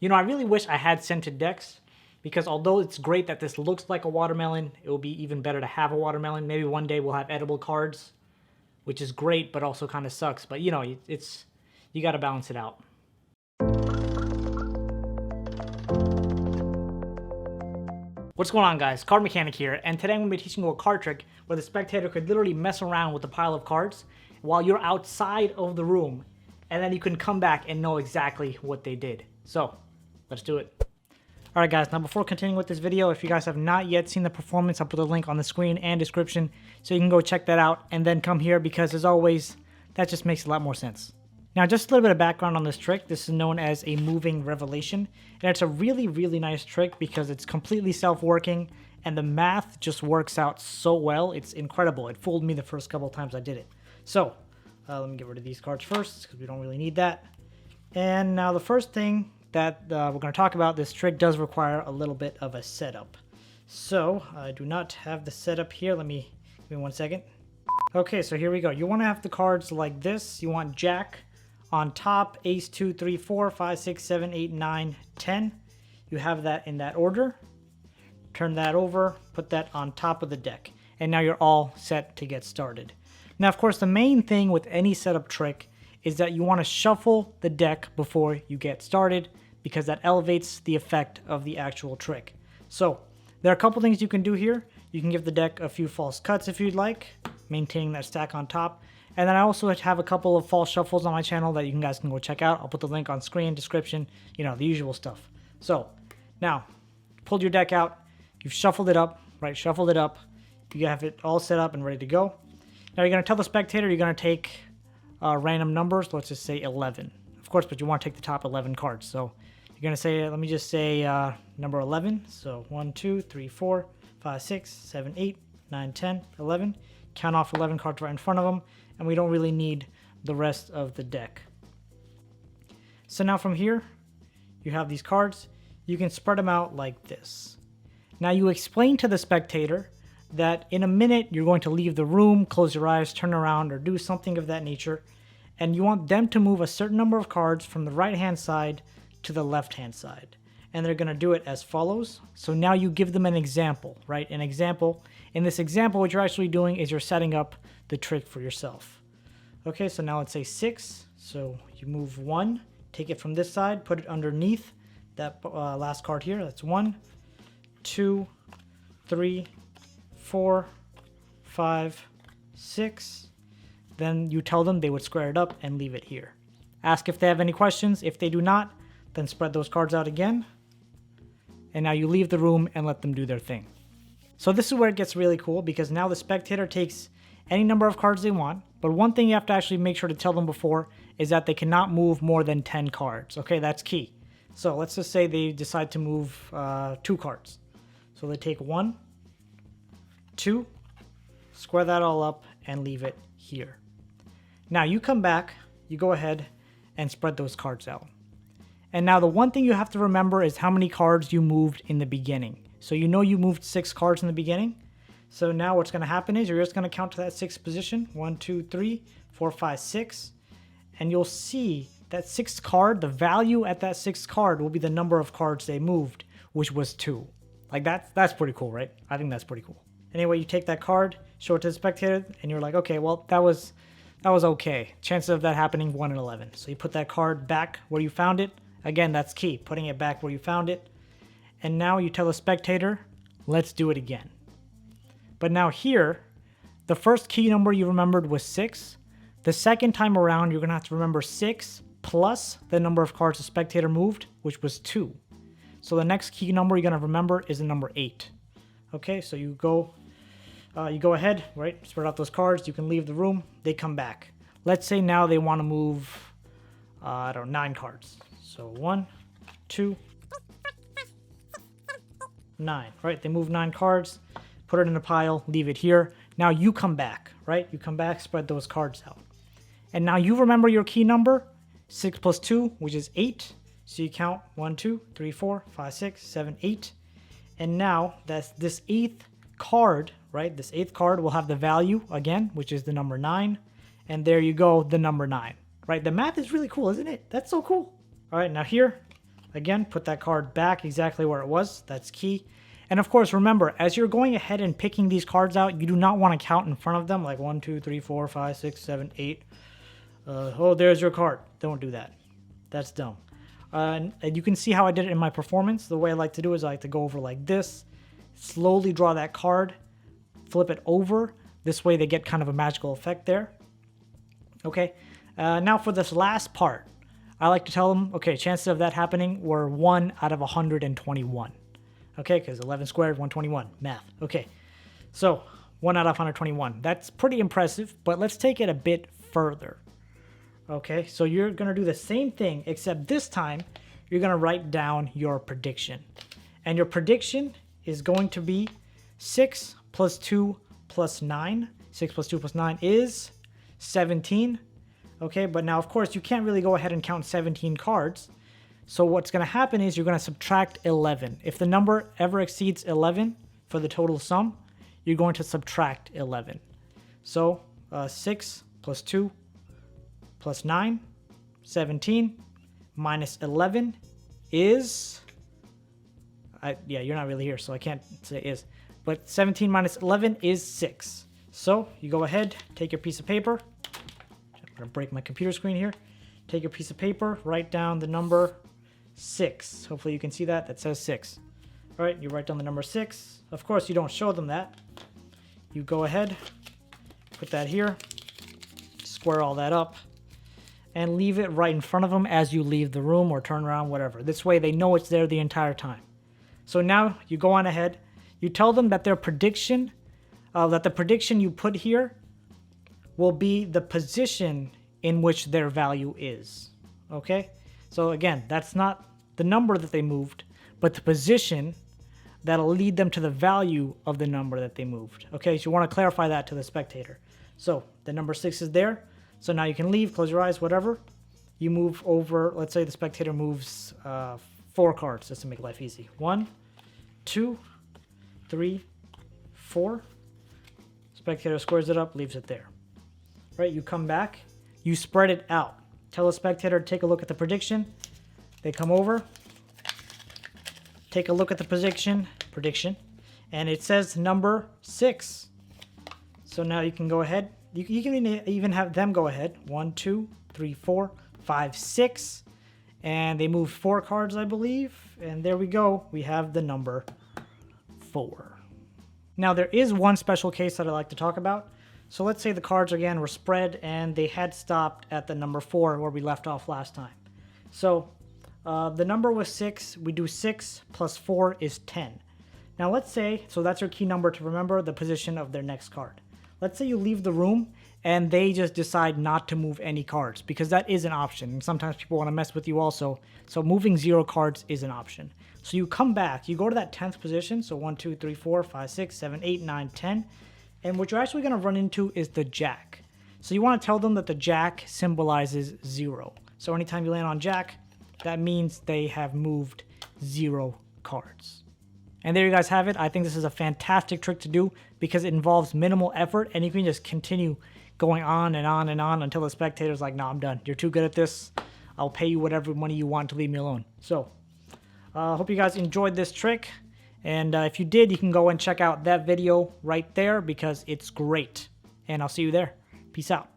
You know, I really wish I had scented decks, because although it's great that this looks like a watermelon, it would be even better to have a watermelon. Maybe one day we'll have edible cards, which is great, but also kind of sucks. But, you know, you got to balance it out. What's going on, guys? CardMechanic here, and today I'm going to be teaching you a card trick where the spectator could literally mess around with a pile of cards while you're outside of the room, and then you can come back and know exactly what they did. So, let's do it. Alright guys, now before continuing with this video, if you guys have not yet seen the performance, I'll put a link on the screen and description so you can go check that out and then come here, because as always, that just makes a lot more sense. Now just a little bit of background on this trick. This is known as a moving revelation, and it's a really, really nice trick because it's completely self-working and the math just works out so well. It's incredible. It fooled me the first couple of times I did it. So, let me get rid of these cards first because we don't really need that. And now the first thing that we're going to talk about, this trick does require a little bit of a setup. So I do not have the setup here. Give me 1 second. Okay, so here we go. You want to have the cards like this. You want Jack on top, Ace, 2, 3, 4, 5, 6, 7, 8, 9, 10. You have that in that order. Turn that over, put that on top of the deck, and now you're all set to get started. Now, of course, the main thing with any setup trick is that you want to shuffle the deck before you get started, because that elevates the effect of the actual trick. So there are a couple things you can do here. You can give the deck a few false cuts if you'd like, maintaining that stack on top. And then I also have a couple of false shuffles on my channel that you guys can go check out. I'll put the link on screen, description, you know, the usual stuff. So now, pulled your deck out, you've shuffled it up, right? Shuffled it up. You have it all set up and ready to go. Now you're going to tell the spectator you're going to take random numbers. Let's just say 11. Of course, but you want to take the top 11 cards. So you're going to say, let me just say number 11. So 1, 2, 3, 4, 5, 6, 7, 8, 9, 10, 11. Count off 11 cards right in front of them, and we don't really need the rest of the deck. So now from here, you have these cards. You can spread them out like this. Now you explain to the spectator that in a minute you're going to leave the room, close your eyes, turn around, or do something of that nature, and you want them to move a certain number of cards from the right-hand side to the left-hand side. And they're going to do it as follows. So now you give them an example, right? An example. In this example, what you're actually doing is you're setting up the trick for yourself. Okay, so now let's say 6. So you move 1, take it from this side, put it underneath that last card here. That's 1, 2, 3, 4, 5, 6. Then you tell them they would square it up and leave it here. Ask if they have any questions. If they do not, then spread those cards out again. And now you leave the room and let them do their thing. So this is where it gets really cool, because now the spectator takes any number of cards they want. But one thing you have to actually make sure to tell them before is that they cannot move more than 10 cards. Okay, that's key. So let's just say they decide to move 2 cards. So they take 1, 2, square that all up and leave it here. Now you come back, you go ahead and spread those cards out. And now the one thing you have to remember is how many cards you moved in the beginning. So you know you moved 6 cards in the beginning. So now what's going to happen is you're just going to count to that 6th position. 1, 2, 3, 4, 5, 6. And you'll see that 6th card, the value at that 6th card will be the number of cards they moved, which was 2. Like that's pretty cool, right? I think that's pretty cool. Anyway, you take that card, show it to the spectator, and you're like, okay, well, that was okay. Chances of that happening, 1 in 11. So you put that card back where you found it. Again, that's key, putting it back where you found it. And now you tell the spectator, let's do it again. But now here, the first key number you remembered was 6. The second time around, you're going to have to remember 6 plus the number of cards the spectator moved, which was 2. So the next key number you're going to remember is the number 8. Okay, so you go ahead, right? Spread out those cards. You can leave the room. They come back. Let's say now they want to move, 9 cards. So 1, 2, 9, right? They move 9 cards, put it in a pile, leave it here. Now you come back, right? You come back, spread those cards out. And now you remember your key number, 6 plus 2, which is 8. So you count 1, 2, 3, 4, 5, 6, 7, 8. And now that's this 8th card, right? This 8th card will have the value again, which is the number 9. And there you go, the number 9, right? The math is really cool, isn't it? That's so cool. All right, now here, Again, put that card back exactly where it was. That's key. And of course, remember, as you're going ahead and picking these cards out, you do not want to count in front of them like 1, 2, 3, 4, 5, 6, 7, 8. Oh, there's your card. Don't do that. That's dumb. And you can see how I did it in my performance. The way I like to do is I like to go over like this, slowly draw that card, flip it over. This way they get kind of a magical effect there. Okay, now for this last part, I like to tell them, okay, chances of that happening were 1 out of 121. Okay, because 11 squared, 121, math. Okay, so 1 out of 121. That's pretty impressive, but let's take it a bit further. Okay, so you're going to do the same thing, except this time you're going to write down your prediction. And your prediction is going to be 6 plus 2 plus 9. 6 plus 2 plus 9 is 17. Okay, but now, of course, you can't really go ahead and count 17 cards. So what's going to happen is you're going to subtract 11. If the number ever exceeds 11 for the total sum, you're going to subtract 11. So 6 plus 2 plus 9, 17, minus 11 is... yeah, you're not really here, so I can't say is. But 17 minus 11 is 6. So you go ahead, take your piece of paper. I'm going to break my computer screen here. Take your piece of paper, write down the number 6. Hopefully you can see that. That says 6. All right, you write down the number 6. Of course, you don't show them that. You go ahead, put that here, square all that up, and leave it right in front of them as you leave the room or turn around, whatever. This way they know it's there the entire time. So now you go on ahead. You tell them that their prediction, that the prediction you put here will be the position in which their value is. Okay? So again, that's not the number that they moved, but the position that'll lead them to the value of the number that they moved. Okay, so you want to clarify that to the spectator. So the number 6 is there. So now you can leave, close your eyes, whatever. You move over, let's say the spectator moves 4 cards just to make life easy. 1, 2, 3, 4. Spectator squares it up, leaves it there. Right, you come back, you spread it out. Tell the spectator to take a look at the prediction. They come over, take a look at the prediction, and it says number 6. So now you can go ahead. You can even have them go ahead. 1, 2, 3, 4, 5, 6. And they moved 4 cards, I believe. And there we go. We have the number 4. Now, there is one special case that I like to talk about. So let's say the cards, again, were spread and they had stopped at the number 4 where we left off last time. So the number was 6. We do 6 plus 4 is 10. Now, let's say, so that's your key number to remember the position of their next card. Let's say you leave the room and they just decide not to move any cards, because that is an option. And sometimes people want to mess with you also. So moving 0 cards is an option. So you come back, you go to that 10th position. So 1, 2, 3, 4, 5, 6, 7, 8, 9, 10. And what you're actually going to run into is the jack. So you want to tell them that the jack symbolizes 0. So anytime you land on jack, that means they have moved 0 cards. And there you guys have it. I think this is a fantastic trick to do because it involves minimal effort, and you can just continue going on and on and on until the spectator's like, nah, I'm done. You're too good at this. I'll pay you whatever money you want to leave me alone. So I hope you guys enjoyed this trick. And if you did, you can go and check out that video right there because it's great. And I'll see you there. Peace out.